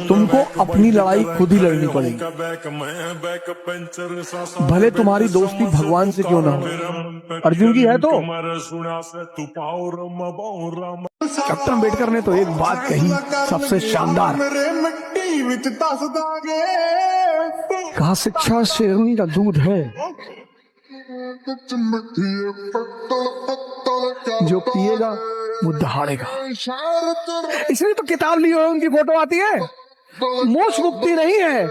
तुमको अपनी लड़ाई खुद ही लड़नी पड़ेगी, भले तुम्हारी दोस्ती भगवान से क्यों ना हो। अर्जुन की है तो। कैप्टन अम्बेडकर ने तो एक बात कही सबसे शानदार, कहा शिक्षा शेरनी का दूध है, जो पिएगा वो दहाड़ेगा। इसलिए तो किताब ली हुई उनकी फोटो आती है। मोक्ष मुक्ति नहीं है,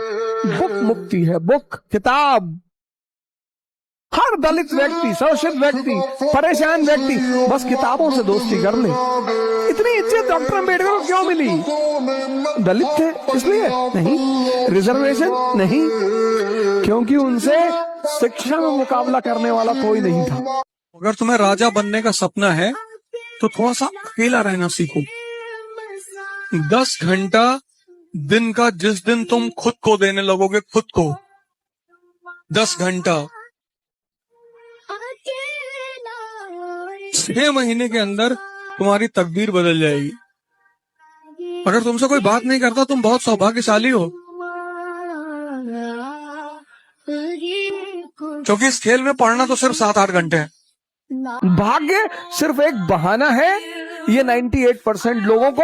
बुक मुक्ति है, बुक किताब। हर दलित व्यक्ति, शोषित व्यक्ति, परेशान व्यक्ति बस किताबों से दोस्ती कर ले। इतनी इज्जत डॉक्टर अम्बेडकर को क्यों मिली? दलित थे इसलिए नहीं, रिजर्वेशन नहीं, क्योंकि उनसे शिक्षा में मुकाबला करने वाला कोई नहीं था। अगर तुम्हें राजा बनने का सपना है तो थोड़ा सा अकेला रहना सीखो। 10 घंटा दिन का जिस दिन तुम खुद को देने लगोगे, खुद को 10 घंटा, 6 महीने के अंदर तुम्हारी तकदीर बदल जाएगी। अगर तुमसे कोई बात नहीं करता, तुम बहुत सौभाग्यशाली हो, क्योंकि इस खेल में पढ़ना तो सिर्फ 7-8 घंटे है। भाग्य सिर्फ एक बहाना है ये 98% लोगों को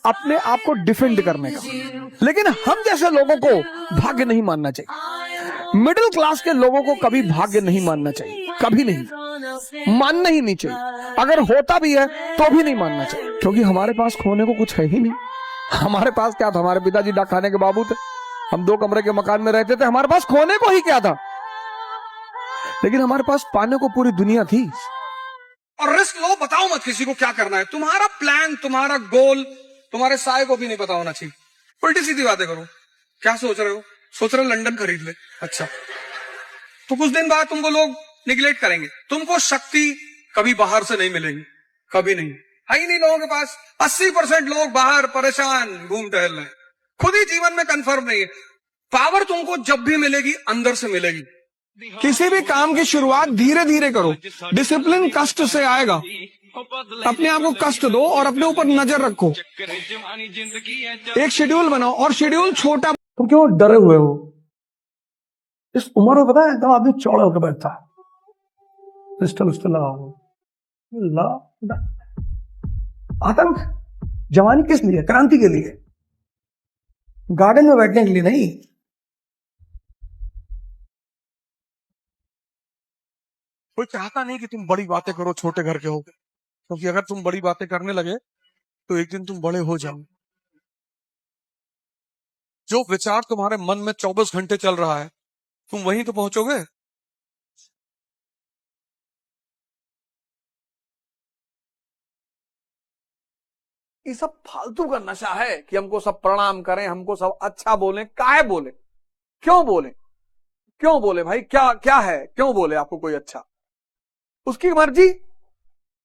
अपने आप को डिफेंड करने का, लेकिन हम जैसे लोगों को भाग्य नहीं मानना चाहिए। मिडिल क्लास के लोगों को कभी भाग्य नहीं मानना चाहिए, कभी नहीं, मानना ही नहीं चाहिए। अगर होता भी है तो भी नहीं मानना चाहिए, क्योंकि हमारे पास खोने को कुछ है ही नहीं। हमारे पास क्या था? हमारे पिताजी डाक खाने के बाबू थे, हम 2 कमरे के मकान में रहते थे, हमारे पास खोने को ही क्या था? लेकिन हमारे पास पाने को पूरी दुनिया थी। और रिस्क लो, बताओ मत किसी को क्या करना है। तुम्हारा प्लान, तुम्हारा गोल, तुम्हारे साय को भी नहीं पता होना चाहिए। उल्टी सीधी बातें करो। क्या सोच रहे हो? सोच रहे हो लंदन खरीद ले, अच्छा, तो कुछ दिन बाद तुमको लोग निगलेक्ट करेंगे। तुमको शक्ति कभी बाहर से नहीं मिलेगी, कभी नहीं, है ही नहीं लोगों के पास। 80% लोग बाहर परेशान घूम टहल रहे हैं, खुद ही जीवन में कंफर्म नहीं है। पावर तुमको जब भी मिलेगी, अंदर से मिलेगी। किसी भी काम की शुरुआत धीरे धीरे करो, डिसिप्लिन कष्ट से आएगा। अपने आप को कष्ट दो और अपने ऊपर नजर रखो, एक शेड्यूल बनाओ, और शेड्यूल छोटा। तुम क्यों डरे हुए हो? इस उम्र में पता है एकदम आदमी चौड़ा होकर बैठता है, पिस्टल उस्टल लगाओ, आतंक। जवानी किस लिए? क्रांति के लिए, गार्डन में बैठने के लिए नहीं। कोई चाहता नहीं कि तुम बड़ी बातें करो, छोटे घर के हो, क्योंकि अगर तुम बड़ी बातें करने लगे तो एक दिन तुम बड़े हो जाओगे। जो विचार तुम्हारे मन में 24 घंटे चल रहा है, तुम वहीं तो पहुंचोगे। ये सब फालतू का नशा है कि हमको सब प्रणाम करें, हमको सब अच्छा बोलें। काहे बोले? क्यों बोले? क्यों बोले भाई? क्या क्या है? क्यों बोले आपको कोई अच्छा? उसकी मर्जी।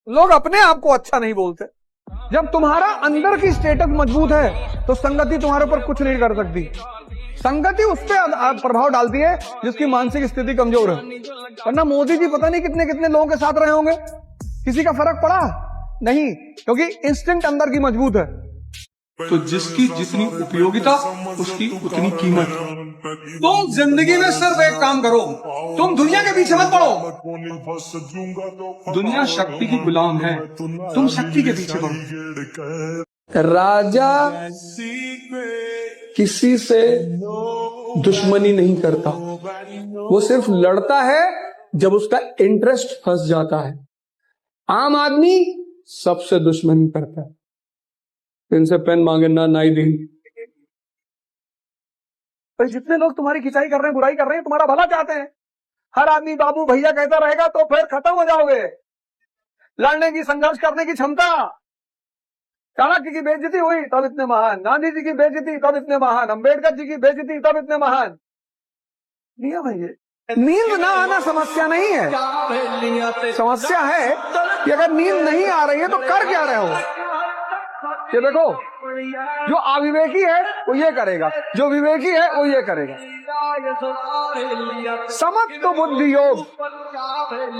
लोग अपने आप को अच्छा नहीं बोलते। जब तुम्हारा अंदर की स्टेटस मजबूत है तो संगति तुम्हारे ऊपर कुछ नहीं कर सकती। संगति उस पर प्रभाव डालती है जिसकी मानसिक स्थिति कमजोर है। वरना मोदी जी पता नहीं कितने कितने लोगों के साथ रहे होंगे, किसी का फर्क पड़ा नहीं, क्योंकि इंस्टिंक्ट अंदर की मजबूत है। तो जिसकी जितनी उपयोगिता, उसकी उतनी कीमत। तुम जिंदगी में सिर्फ एक काम करो, तुम दुनिया के पीछे मत पड़ो। दुनिया शक्ति की गुलाम है, तुम शक्ति के पीछे पड़ो। राजा किसी से दुश्मनी नहीं करता, वो सिर्फ लड़ता है जब उसका इंटरेस्ट फंस जाता है। आम आदमी सबसे दुश्मनी करता है, इनसे पेन मांगे ना नाई देंगे। तो जितने लोग तुम्हारी खिंचाई कर रहे हैं, बुराई कर रहे हैं, तुम्हारा भला चाहते हैं। हर आदमी बाबू भैया कहता रहेगा तो फिर खत्म हो जाओगे। लड़ने की, संघर्ष करने की क्षमता। चाणक्य की बेइज्जती हुई तब इतने महान, गांधी जी की बेइज्जती तब इतने महान, अम्बेडकर जी की बेइज्जती तब इतने महान। नियम है ये। नींद ना आना समस्या नहीं है, समस्या है कि अगर नींद नहीं आ रही है तो कर क्या रहे हो। ये देखो, जो अविवेकी है वो ये करेगा, जो विवेकी है वो ये करेगा। समत्त बुद्धि योग,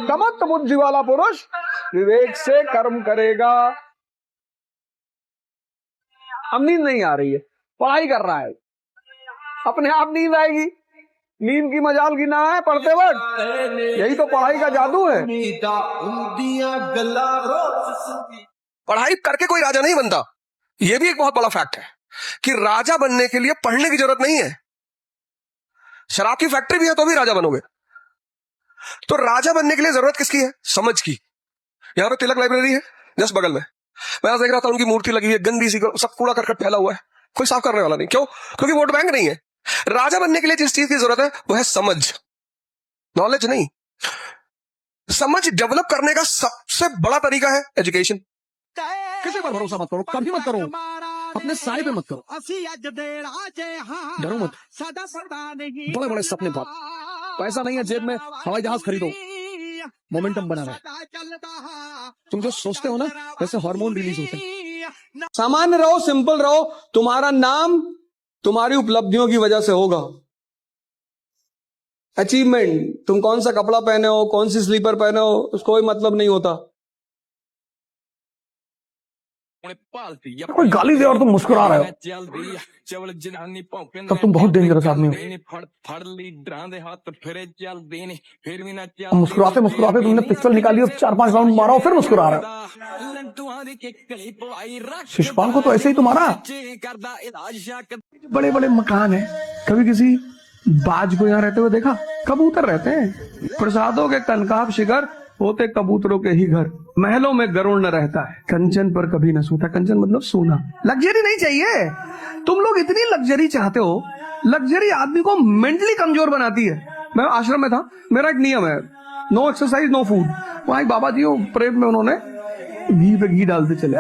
समत्त बुद्धि वाला पुरुष विवेक से कर्म करेगा। अब नींद नहीं आ रही है, पढ़ाई कर रहा है, अपने आप नींद आएगी, नींद की मजाल की ना है पढ़ते वक्त। यही तो पढ़ाई का जादू है। पढ़ाई करके कोई राजा नहीं बनता। यह भी एक बहुत बड़ा फैक्ट है कि राजा बनने के लिए पढ़ने की जरूरत नहीं है। शराब की फैक्ट्री भी है तो भी राजा बनोगे। तो राजा बनने के लिए जरूरत किसकी है? समझ की। यहां पे तिलक लाइब्रेरी है जस्ट बगल में, मैं आज देख रहा था उनकी मूर्ति लगी हुई है, गंदी सी, सब कूड़ा करकट फैला हुआ है, कोई साफ करने वाला नहीं। क्यों? क्योंकि वोट बैंक नहीं है। राजा बनने के लिए जिस चीज की जरूरत है वो है समझ, नॉलेज नहीं। समझ डेवलप करने का सबसे बड़ा तरीका है एजुकेशन। किसी पर भरोसा मत करो, कभी मत करो, अपने साए पे मत करो, डरो मत। बड़े बड़े सपने पाओ, पैसा नहीं है जेब में, हवाई जहाज खरीदो, मोमेंटम बना रहे। तुम जो सोचते हो ना वैसे हार्मोन रिलीज होते हैं। सामान्य रहो, सिंपल रहो, तुम्हारा नाम तुम्हारी उपलब्धियों की वजह से होगा। अचीवमेंट, तुम कौन सा कपड़ा पहने हो, कौन सी स्लीपर पहने हो, उसको कोई मतलब नहीं होता। कोई गाली दे और तुम मुस्कुरा रहे हो तब तुम बहुत डेंजरस आदमी हो। मुस्कुराते मुस्कुराते तुमने पिस्टल निकाली और 4-5 राउंड मारा और फिर मुस्कुरा रहे हो। शिशुपाल को तो ऐसे ही तो मारा। बड़े बड़े मकान है, कभी किसी बाज को यहाँ रहते हुए देखा? कबूतर रहते हैं। प्रसादों के कनकाब शिखर होते कबूतरों के ही घर, महलों में गरुड़ न रहता है, कंचन पर कभी न सोता। कंचन मतलब सोना। लग्जरी नहीं चाहिए। तुम लोग इतनी लग्जरी चाहते हो, लग्जरी आदमी को मेंटली कमजोर बनाती है। मैं आश्रम में था, मेरा एक नियम है, नो एक्सरसाइज नो फूड। वहां एक बाबा जी हो, प्रेम में उन्होंने घी पे घी डालते चले,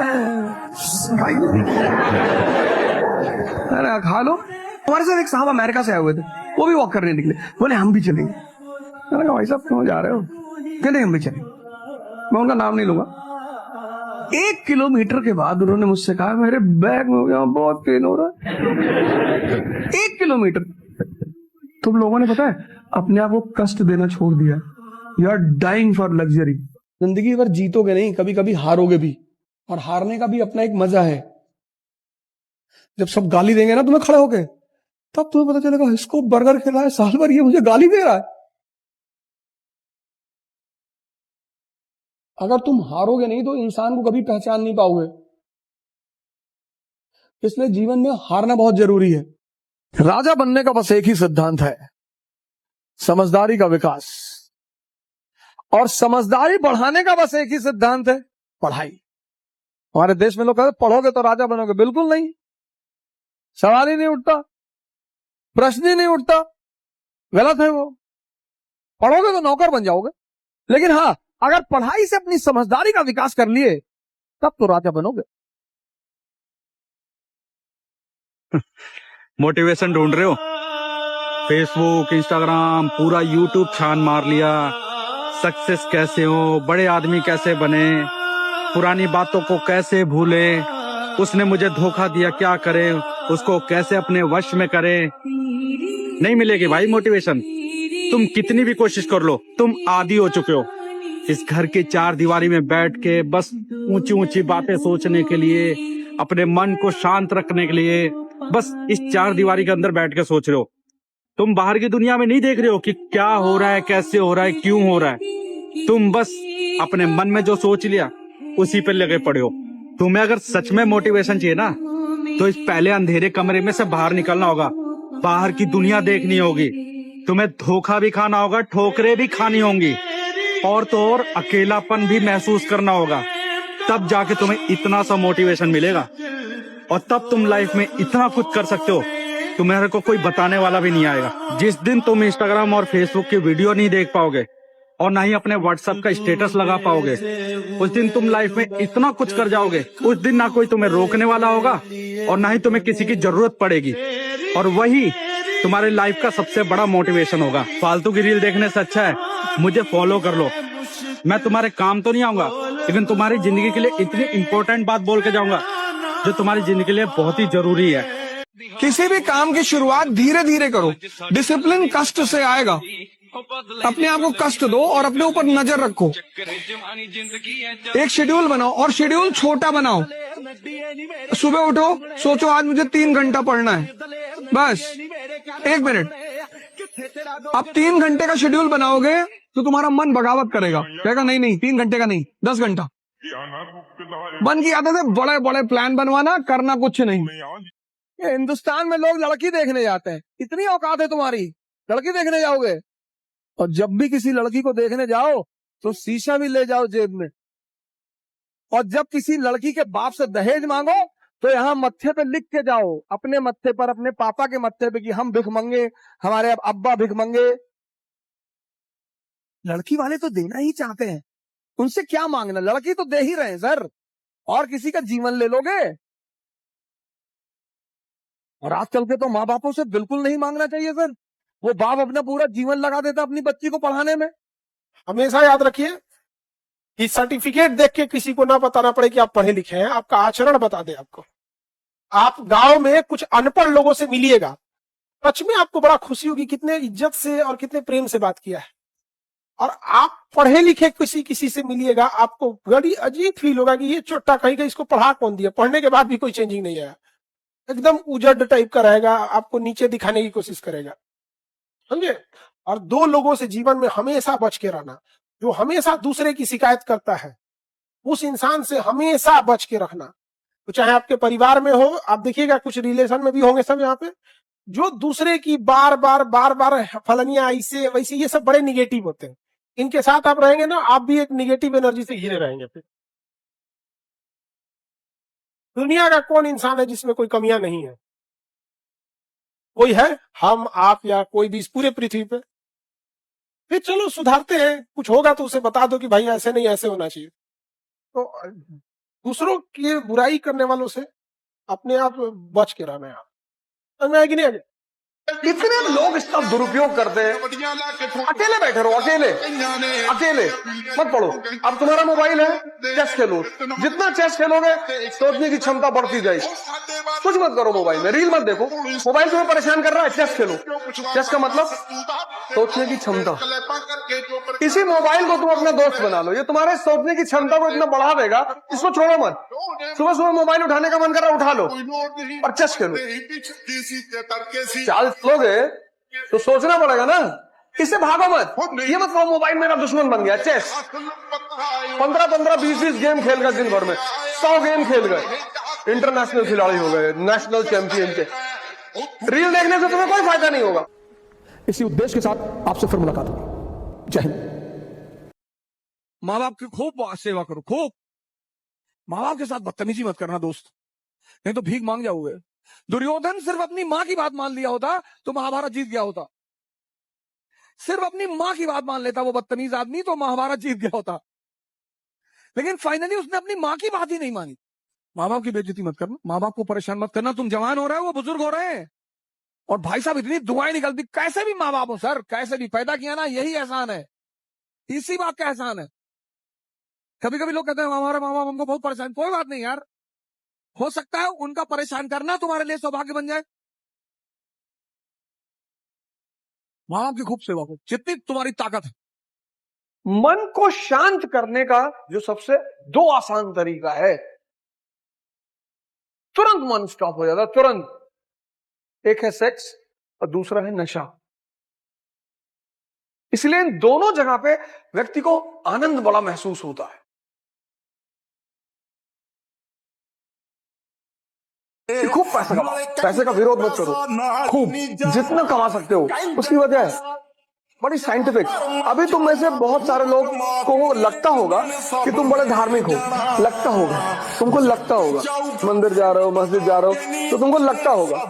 खा लो। हमारे साथ एक साहब अमेरिका से आए हुए थे, वो भी वॉक करने निकले, बोले हम भी चलेंगे। मैंने कहा भाई साहब क्यों जा रहे हो? कहते हम भी चलेंगे। मैं उनका नाम नहीं लूंगा। 1 किलोमीटर के बाद उन्होंने मुझसे कहा मेरे बैग में यहाँ बहुत पेन हो रहा है। 1 किलोमीटर। तुम लोगों ने पता है अपने आप को कष्ट देना छोड़ दिया। You are dying for luxury. जिंदगी भर जीतोगे नहीं, कभी कभी हारोगे भी, और हारने का भी अपना एक मजा है। जब सब गाली देंगे ना तुम्हें खड़े होके, तब तुम्हें पता चलेगा इसको बर्गर खिला है साल भर, ये मुझे गाली दे रहा है। अगर तुम हारोगे नहीं तो इंसान को कभी पहचान नहीं पाओगे। इसलिए जीवन में हारना बहुत जरूरी है। राजा बनने का बस एक ही सिद्धांत है, समझदारी का विकास। और समझदारी बढ़ाने का बस एक ही सिद्धांत है, पढ़ाई। हमारे देश में लोग कहते पढ़ोगे तो राजा बनोगे। बिल्कुल नहीं, सवाल ही नहीं उठता, प्रश्न ही नहीं उठता, गलत है वो। पढ़ोगे तो नौकर बन जाओगे, लेकिन हाँ अगर पढ़ाई से अपनी समझदारी का विकास कर लिए तब तो राजा बनोगे। मोटिवेशन ढूंढ रहे हो? फेसबुक, इंस्टाग्राम, पूरा यूट्यूब छान मार लिया। सक्सेस कैसे हो, बड़े आदमी कैसे बने, पुरानी बातों को कैसे भूले, उसने मुझे धोखा दिया क्या करें, उसको कैसे अपने वश में करें। नहीं मिलेगी भाई मोटिवेशन। तुम कितनी भी कोशिश कर लो, तुम आदी हो चुके हो इस घर के 4 दीवारी में बैठ के बस ऊंची ऊंची बातें सोचने के लिए, अपने मन को शांत रखने के लिए बस इस 4 दीवारी के अंदर बैठ के सोच रहे हो। तुम बाहर की दुनिया में नहीं देख रहे हो कि क्या हो रहा है, कैसे हो रहा है, क्यों हो रहा है। तुम बस अपने मन में जो सोच लिया उसी पे लगे पड़े हो। तुम्हें अगर सच में मोटिवेशन चाहिए ना तो इस पहले अंधेरे कमरे में से बाहर निकलना होगा, बाहर की दुनिया देखनी होगी। तुम्हें धोखा भी खाना होगा, ठोकरें भी खानी होंगी, और तो और अकेलापन भी महसूस करना होगा। तब जाके तुम्हें इतना सा मोटिवेशन मिलेगा और तब तुम लाइफ में इतना कुछ कर सकते हो, तुम्हारे को कोई बताने वाला भी नहीं आएगा। जिस दिन तुम इंस्टाग्राम और फेसबुक की वीडियो नहीं देख पाओगे और ना ही अपने व्हाट्सएप का स्टेटस लगा पाओगे, उस दिन तुम लाइफ में इतना कुछ कर जाओगे, उस दिन ना कोई तुम्हें रोकने वाला होगा और ना ही तुम्हें किसी की जरूरत पड़ेगी। और वही तुम्हारे लाइफ का सबसे बड़ा मोटिवेशन होगा। फालतू की रील देखने से अच्छा है मुझे फॉलो कर लो। मैं तुम्हारे काम तो नहीं आऊंगा, लेकिन तुम्हारी जिंदगी के लिए इतनी इंपॉर्टेंट बात बोल के जाऊंगा जो तुम्हारी जिंदगी के लिए बहुत ही जरूरी है। किसी भी काम की शुरुआत धीरे धीरे करो, डिसिप्लिन कष्ट से आएगा। अपने आप को कष्ट दो और अपने ऊपर नजर रखो। एक शेड्यूल बनाओ और शेड्यूल छोटा बनाओ। सुबह उठो, सोचो आज मुझे 3 घंटा पढ़ना है, बस 1 मिनट। आप 3 घंटे का शेड्यूल बनाओगे तो तुम्हारा मन बगावत करेगा, कहेगा नहीं नहीं 3 घंटे का नहीं 10 घंटा। मन की आदत है बड़े बड़े प्लान बनवाना, करना कुछ नहीं। ये हिंदुस्तान में लोग लड़की देखने जाते हैं, इतनी औकात है तुम्हारी, लड़की देखने जाओगे? और जब भी किसी लड़की को देखने जाओ तो शीशा भी ले जाओ जेब में। और जब किसी लड़की के बाप से दहेज मांगो तो यहाँ मत्थे पे लिख के जाओ, अपने मत्थे पर, अपने पापा के मत्थे पे, कि हम भिख मंगे, हमारे अब्बा भिख मंगे। लड़की वाले तो देना ही चाहते हैं, उनसे क्या मांगना, लड़की तो दे ही रहे हैं सर, और किसी का जीवन ले लोगे? और आजकल के तो माँ बापों से बिल्कुल नहीं मांगना चाहिए सर। वो बाप अपना पूरा जीवन लगा देता अपनी बच्ची को पढ़ाने में। हमेशा याद रखिए कि सर्टिफिकेट देख के किसी को ना बताना पड़े कि आप पढ़े लिखे हैं, आपका आचरण बता दे आपको। आप गांव में कुछ अनपढ़ लोगों से मिलिएगा, सच में आपको बड़ा खुशी होगी कितने इज्जत से और कितने प्रेम से बात किया है। और आप पढ़े लिखे किसी से मिलिएगा, आपको बड़ी अजीब फील होगा कि ये चोट्टा कहीं का, इसको पढ़ा कौन दिया। पढ़ने के बाद भी कोई चेंजिंग नहीं आया, एकदम उजड़ टाइप का रहेगा, आपको नीचे दिखाने की कोशिश करेगा, समझे। और 2 लोगों से जीवन में हमेशा बच के रहना, जो हमेशा दूसरे की शिकायत करता है उस इंसान से हमेशा बच के रखना। तो चाहे आपके परिवार में हो, आप देखिएगा कुछ रिलेशन में भी होंगे सब यहाँ पे, जो दूसरे की बार बार फलनिया ऐसे वैसे, ये सब बड़े निगेटिव होते हैं। इनके साथ आप रहेंगे ना, आप भी एक निगेटिव एनर्जी से घिरे रहेंगे। फिर दुनिया का कौन इंसान है जिसमें कोई कमियां नहीं है? कोई है? हम, आप, या कोई भी इस पूरे पृथ्वी पे? फिर चलो सुधारते हैं, कुछ होगा तो उसे बता दो कि भाई ऐसे नहीं, ऐसे होना चाहिए। तो दूसरों की बुराई करने वालों से अपने आप बच के रहना है। समझ में आया कि नहीं आया? इतने लोग इसका दुरुपयोग करते हैं। अकेले बैठे रहो, अकेले अकेले मत पढ़ो। अब तुम्हारा मोबाइल है, चेस खेलो, जितना चेस खेलोगे सोचने की क्षमता बढ़ती जाएगी। कुछ मत करो मोबाइल में, रील मत देखो, मोबाइल तुम्हें परेशान कर रहा है, चेस खेलो। चेस का मतलब सोचने की क्षमता। इसी मोबाइल को तुम अपना दोस्त बना लो, ये तुम्हारे सोचने की क्षमता को इतना बढ़ा देगा, इसको छोड़ो मत। सुबह सुबह मोबाइल उठाने का मन कर रहा है, उठा लो और चेस खेलो। चाल लोगे तो सोचना पड़ेगा ना, इससे भागो मत। ये मत कहो मोबाइल मेरा दुश्मन बन गया। चेस 15-15, 20-20 गेम खेल गए दिन भर में, 100 गेम खेल गए, इंटरनेशनल खिलाड़ी हो गए, नेशनल चैंपियन के। रील देखने से तुम्हें कोई फायदा नहीं होगा। इसी उद्देश्य के साथ आपसे फिर मुलाकात होगी। जय हिंद। माँ बाप की खूब सेवा करो, खूब। माँ बाप के साथ बदतमीजी मत करना दोस्त, नहीं तो भीख मांग जाओगे। दुर्योधन सिर्फ अपनी माँ की बात मान लिया होता तो महाभारत जीत गया होता। सिर्फ अपनी माँ की बात मान लेता वो बदतमीज आदमी तो महाभारत जीत गया होता। लेकिन फाइनली उसने अपनी माँ की बात ही नहीं मानी। माँ बाप की बेइज्जती मत करना, माँ बाप को परेशान मत करना। तुम जवान हो रहे हो, वो बुजुर्ग हो रहे हैं। और भाई साहब इतनी दुआएं निकलती, कैसे भी माँ बाप हो सर, कैसे भी पैदा किया ना, यही एहसान है, इसी बात का एहसान है। कभी कभी लोग कहते हैं हमारे माँ बाप हमको बहुत परेशान, कोई बात नहीं यार, हो सकता है उनका परेशान करना तुम्हारे लिए सौभाग्य बन जाए। माँ बाप की खूब सेवा करो जितनी तुम्हारी ताकत है। मन को शांत करने का जो सबसे 2 आसान तरीका है, तुरंत मन स्टॉप हो जाता, तुरंत। एक है सेक्स और दूसरा है नशा। इसलिए इन दोनों जगह पे व्यक्ति को आनंद बड़ा महसूस होता है। खूब पैसा कमाओ, पैसे का विरोध मत करो, खूब जितना कमा सकते हो। उसकी वजह है बड़ी साइंटिफिक। अभी तुम में से बहुत सारे लोग को लगता होगा कि तुम बड़े धार्मिक हो, लगता होगा, तुमको लगता होगा, मंदिर जा रहे हो, मस्जिद जा रहे हो तो तुमको लगता होगा,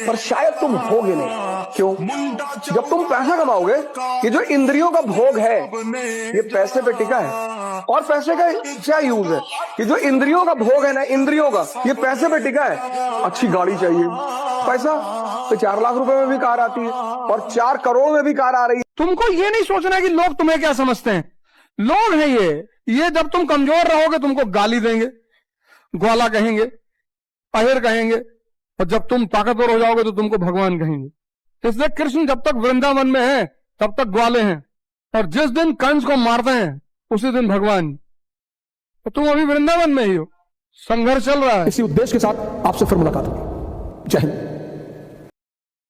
पर शायद तुम होगे नहीं। क्यों? जब तुम पैसा कमाओगे, ये जो इंद्रियों का भोग है ये पैसे पे टिका है। और पैसे का क्या यूज है? ये जो इंद्रियों का भोग है ना, इंद्रियों का, ये पैसे पे टिका है। अच्छी गाड़ी चाहिए, पैसा तो 4 लाख रुपए में भी कार आती है और 4 करोड़ में भी कार आ रही है। तुमको ये नहीं सोचना कि लोग तुम्हें क्या समझते हैं। लोग हैं ये जब तुम कमजोर रहोगे तुमको गाली देंगे, ग्वाला कहेंगे, अहिर कहेंगे, और जब तुम ताकतवर हो जाओगे तो तुमको भगवान कहेंगे। इसलिए कृष्ण जब तक वृंदावन में है तब तक ग्वाले हैं, और जिस दिन कंस को मारते हैं उसी दिन भगवान। तो तुम अभी वृंदावन में ही हो, संघर्ष चल रहा है। इसी उद्देश्य के साथ आपसे फिर मुलाकात होगी। जय हिंद।